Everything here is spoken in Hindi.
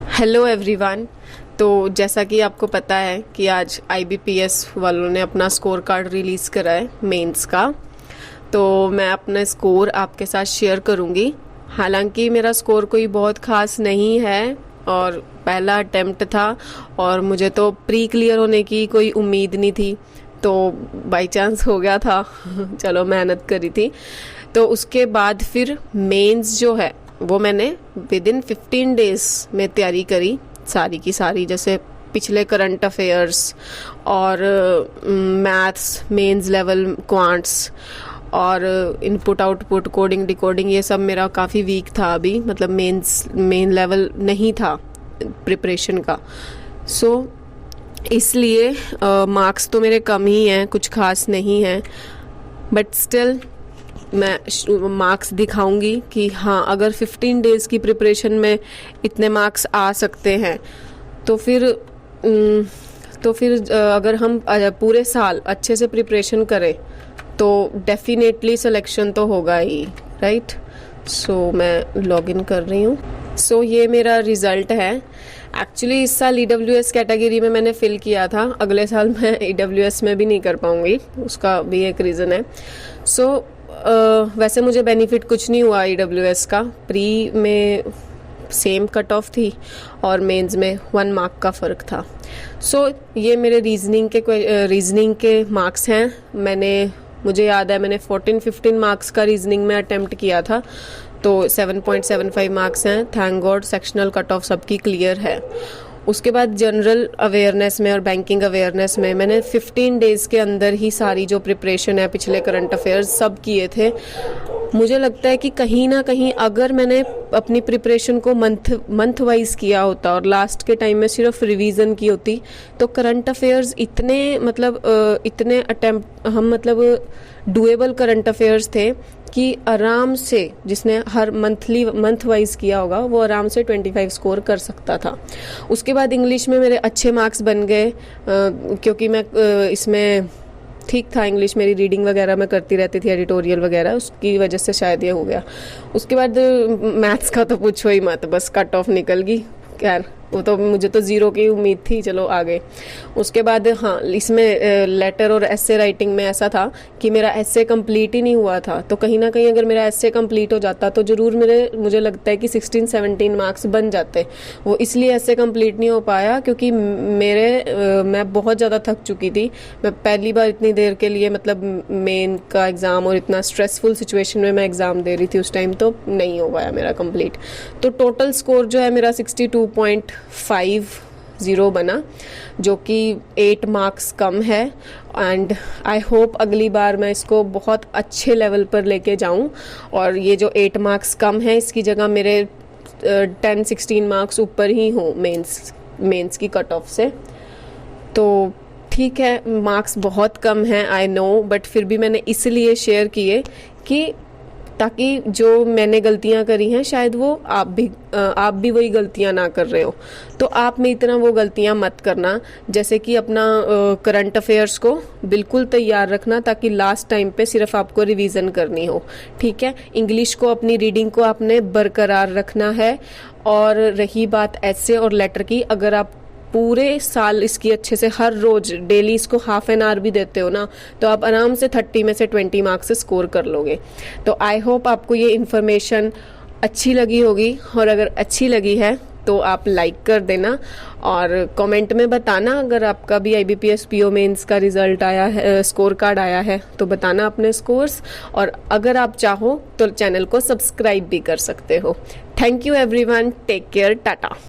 Hello everyone. तो जैसा कि आपको पता है कि आज आईबीपीएस वालों ने अपना स्कोर कार्ड रिलीज़ करा है मेंस का। तो मैं अपना स्कोर आपके साथ शेयर करूंगी। हालांकि मेरा स्कोर कोई बहुत ख़ास नहीं है और पहला अटेम्प्ट था और मुझे तो प्री क्लियर होने की कोई उम्मीद नहीं थी, तो बाई चांस हो गया था। चलो, मेहनत करी थी। तो उसके बाद फिर मेंस जो है वो मैंने विद इन 15 डेज में तैयारी करी, सारी की सारी। जैसे पिछले करंट अफेयर्स और मैथ्स, मेंस लेवल क्वांट्स और इनपुट आउटपुट, कोडिंग डिकोडिंग, ये सब मेरा काफ़ी वीक था अभी, मतलब मेन लेवल नहीं था प्रिपरेशन का। सो इसलिए मार्क्स तो मेरे कम ही हैं, कुछ खास नहीं है, बट स्टिल मैं मार्क्स दिखाऊंगी कि हाँ, अगर 15 डेज़ की प्रिपरेशन में इतने मार्क्स आ सकते हैं तो फिर अगर हम पूरे साल अच्छे से प्रिपरेशन करें तो डेफिनेटली सिलेक्शन तो होगा ही, राइट। सो मैं लॉगिन कर रही हूँ। सो ये मेरा रिज़ल्ट है। एक्चुअली इस साल ईडब्ल्यूएस कैटेगरी में मैंने फिल किया था, अगले साल मैं ईडब्ल्यूएस में भी नहीं कर पाऊँगी, उसका भी एक रीज़न है। सो वैसे मुझे बेनिफिट कुछ नहीं हुआ ईडब्ल्यूएस का। प्री में सेम कट ऑफ थी और मेंस में 1 मार्क का फ़र्क था। सो ये मेरे रीजनिंग के मार्क्स हैं। मुझे याद है मैंने 14-15 मार्क्स का रीजनिंग में अटेम्प्ट किया था, तो 7.75 मार्क्स हैं। Thank God sectional cut off सबकी क्लियर है। उसके बाद जनरल अवेयरनेस में और बैंकिंग अवेयरनेस में मैंने 15 डेज़ के अंदर ही सारी जो प्रिपरेशन है, पिछले करंट अफेयर्स सब किए थे। मुझे लगता है कि कहीं ना कहीं अगर मैंने अपनी प्रिपरेशन को मंथ वाइज किया होता और लास्ट के टाइम में सिर्फ रिवीजन की होती तो करंट अफेयर्स इतने अटेम्प्ट हम डुएबल करंट अफेयर्स थे कि आराम से जिसने हर मंथ वाइज किया होगा वो आराम से 25 स्कोर कर सकता था। उसके बाद इंग्लिश में मेरे अच्छे मार्क्स बन गए, क्योंकि मैं इसमें ठीक था, इंग्लिश मेरी रीडिंग वगैरह मैं करती रहती थी, एडिटोरियल वगैरह, उसकी वजह से शायद ये हो गया। उसके बाद मैथ्स का तो पूछो ही मत, बस कट ऑफ निकल गई। खैर वो तो मुझे तो 0 की उम्मीद थी, चलो आ गए। उसके बाद हाँ, इसमें लेटर और एसे राइटिंग में ऐसा था कि मेरा एसे कंप्लीट ही नहीं हुआ था, तो कहीं ना कहीं अगर मेरा एसे कंप्लीट हो जाता तो ज़रूर मुझे लगता है कि 16-17 मार्क्स बन जाते। वो इसलिए एसे कंप्लीट नहीं हो पाया क्योंकि मैं बहुत ज़्यादा थक चुकी थी। मैं पहली बार इतनी देर के लिए मेन का एग्ज़ाम और इतना स्ट्रेसफुल सिचुएशन में मैं एग्ज़ाम दे रही थी उस टाइम, तो नहीं हो पाया मेरा कंप्लीट। तो टोटल स्कोर जो है मेरा 62.50 बना, जो कि 8 मार्क्स कम है। एंड आई होप अगली बार मैं इसको बहुत अच्छे लेवल पर लेके जाऊं और ये जो 8 मार्क्स कम है इसकी जगह मेरे 10-16 मार्क्स ऊपर ही हों मेंस की कट ऑफ से। तो ठीक है, मार्क्स बहुत कम हैं, आई नो, बट फिर भी मैंने इसलिए शेयर किए कि ताकि जो मैंने गलतियां करी हैं शायद वो आप भी वही गलतियां ना कर रहे हो। तो आप में इतना वो गलतियां मत करना। जैसे कि अपना करंट अफेयर्स को बिल्कुल तैयार रखना ताकि लास्ट टाइम पे सिर्फ आपको रिवीजन करनी हो, ठीक है। इंग्लिश को, अपनी रीडिंग को आपने बरकरार रखना है। और रही बात एसे और लेटर की, अगर आप पूरे साल इसकी अच्छे से हर रोज डेली इसको हाफ एन आवर भी देते हो ना, तो आप आराम से 30 में से 20 मार्क्स स्कोर कर लोगे। तो आई होप आपको ये इन्फॉर्मेशन अच्छी लगी होगी, और अगर अच्छी लगी है तो आप लाइक कर देना और कमेंट में बताना अगर आपका भी आईबीपीएस पीओ मेंस का रिजल्ट आया है, स्कोर कार्ड आया है, तो बताना अपने स्कोर्स। और अगर आप चाहो तो चैनल को सब्सक्राइब भी कर सकते हो। Thank you everyone, take care, Tata.